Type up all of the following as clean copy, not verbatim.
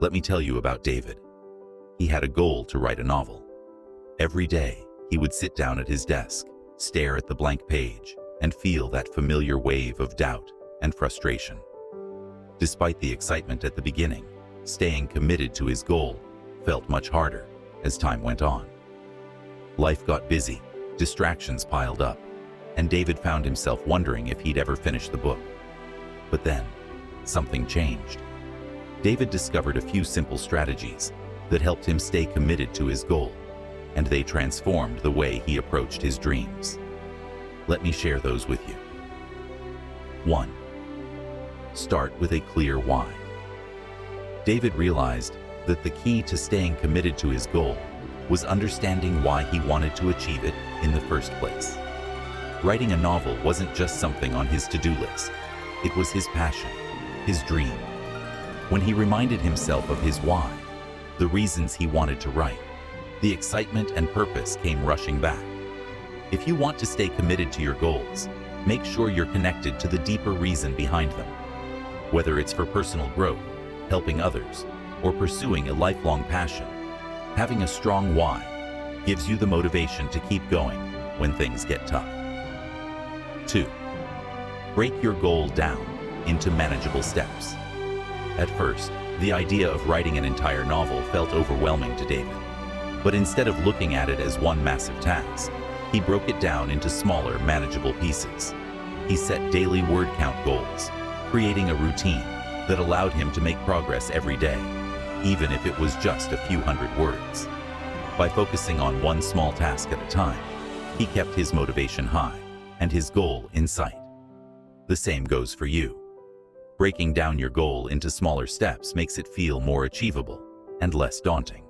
Let me tell you about David. He had a goal to write a novel. Every day, he would sit down at his desk, stare at the blank page, and feel that familiar wave of doubt and frustration. Despite the excitement at the beginning, staying committed to his goal felt much harder as time went on. Life got busy, distractions piled up, and David found himself wondering if he'd ever finish the book. But then, something changed. David discovered a few simple strategies that helped him stay committed to his goal, and they transformed the way he approached his dreams. Let me share those with you. 1. Start with a clear why. David realized that the key to staying committed to his goal was understanding why he wanted to achieve it in the first place. Writing a novel wasn't just something on his to-do list. It was his passion, his dream. When he reminded himself of his why, the reasons he wanted to write, the excitement and purpose came rushing back. If you want to stay committed to your goals, make sure you're connected to the deeper reason behind them. Whether it's for personal growth, helping others, or pursuing a lifelong passion, having a strong why gives you the motivation to keep going when things get tough. 2. Break your goal down into manageable steps. At first, the idea of writing an entire novel felt overwhelming to David. But instead of looking at it as one massive task, he broke it down into smaller, manageable pieces. He set daily word count goals, creating a routine that allowed him to make progress every day, even if it was just a few hundred words. By focusing on one small task at a time, he kept his motivation high and his goal in sight. The same goes for you. Breaking down your goal into smaller steps makes it feel more achievable and less daunting.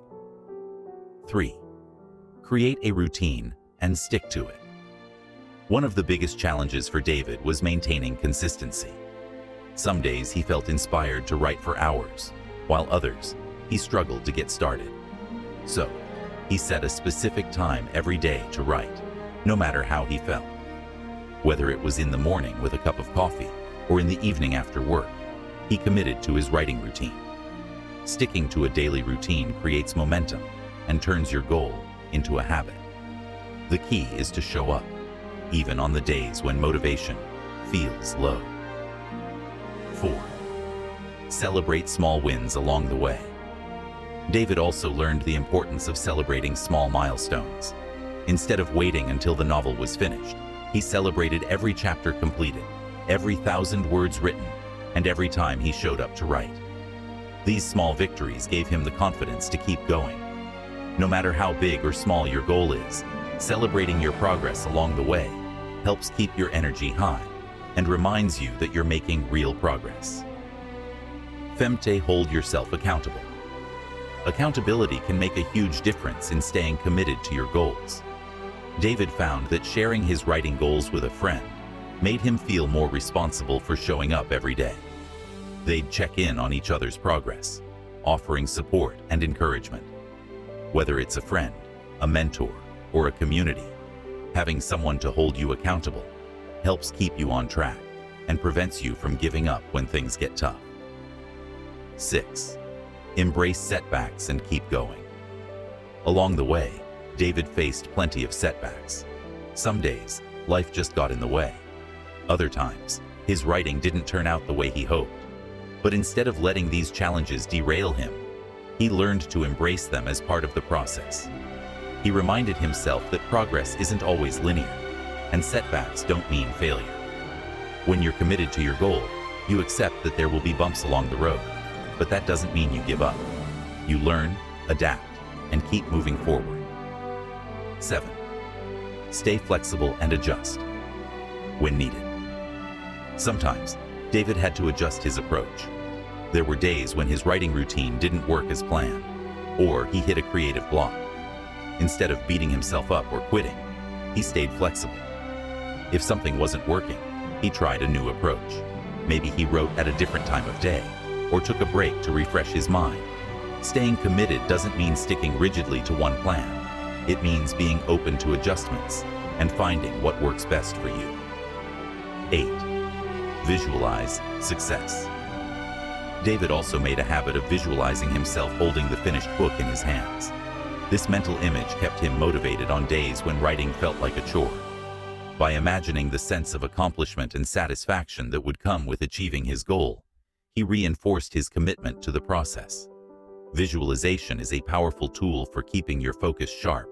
3. Create a routine and stick to it. One of the biggest challenges for David was maintaining consistency. Some days he felt inspired to write for hours, while others, he struggled to get started. So, he set a specific time every day to write, no matter how he felt. Whether it was in the morning with a cup of coffee or in the evening after work, he committed to his writing routine. Sticking to a daily routine creates momentum and turns your goal into a habit. The key is to show up, even on the days when motivation feels low. 4. Celebrate small wins along the way. David also learned the importance of celebrating small milestones. Instead of waiting until the novel was finished, he celebrated every chapter completed, every 1,000 words written, and every time he showed up to write. These small victories gave him the confidence to keep going. No matter how big or small your goal is, celebrating your progress along the way helps keep your energy high and reminds you that you're making real progress. 5. Hold yourself accountable. Accountability can make a huge difference in staying committed to your goals. David found that sharing his writing goals with a friend made him feel more responsible for showing up every day. They'd check in on each other's progress, offering support and encouragement. Whether it's a friend, a mentor, or a community, having someone to hold you accountable helps keep you on track and prevents you from giving up when things get tough. 6. Embrace setbacks and keep going. Along the way, David faced plenty of setbacks. Some days, life just got in the way. Other times, his writing didn't turn out the way he hoped. But instead of letting these challenges derail him, he learned to embrace them as part of the process. He reminded himself that progress isn't always linear, and setbacks don't mean failure. When you're committed to your goal, you accept that there will be bumps along the road, but that doesn't mean you give up. You learn, adapt, and keep moving forward. 7. Stay flexible and adjust when needed. Sometimes, David had to adjust his approach. There were days when his writing routine didn't work as planned, or he hit a creative block. Instead of beating himself up or quitting, he stayed flexible. If something wasn't working, he tried a new approach. Maybe he wrote at a different time of day, or took a break to refresh his mind. Staying committed doesn't mean sticking rigidly to one plan. It means being open to adjustments and finding what works best for you. 8. Visualize success. David also made a habit of visualizing himself holding the finished book in his hands. This mental image kept him motivated on days when writing felt like a chore. By imagining the sense of accomplishment and satisfaction that would come with achieving his goal, he reinforced his commitment to the process. Visualization is a powerful tool for keeping your focus sharp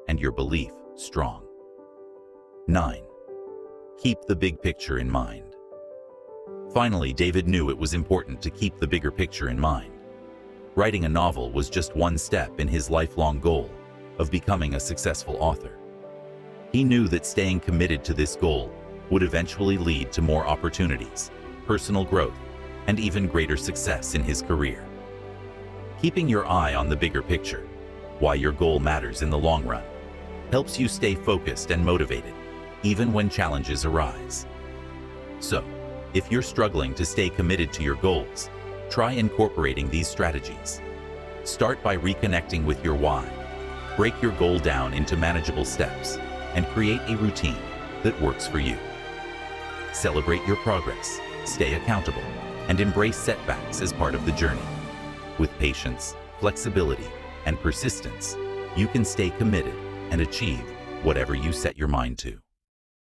and your belief strong. 9. Keep the big picture in mind. Finally, David knew it was important to keep the bigger picture in mind. Writing a novel was just one step in his lifelong goal of becoming a successful author. He knew that staying committed to this goal would eventually lead to more opportunities, personal growth, and even greater success in his career. Keeping your eye on the bigger picture, why your goal matters in the long run, helps you stay focused and motivated, even when challenges arise. So, if you're struggling to stay committed to your goals, try incorporating these strategies. Start by reconnecting with your why. Break your goal down into manageable steps and create a routine that works for you. Celebrate your progress, stay accountable, and embrace setbacks as part of the journey. With patience, flexibility, and persistence, you can stay committed and achieve whatever you set your mind to.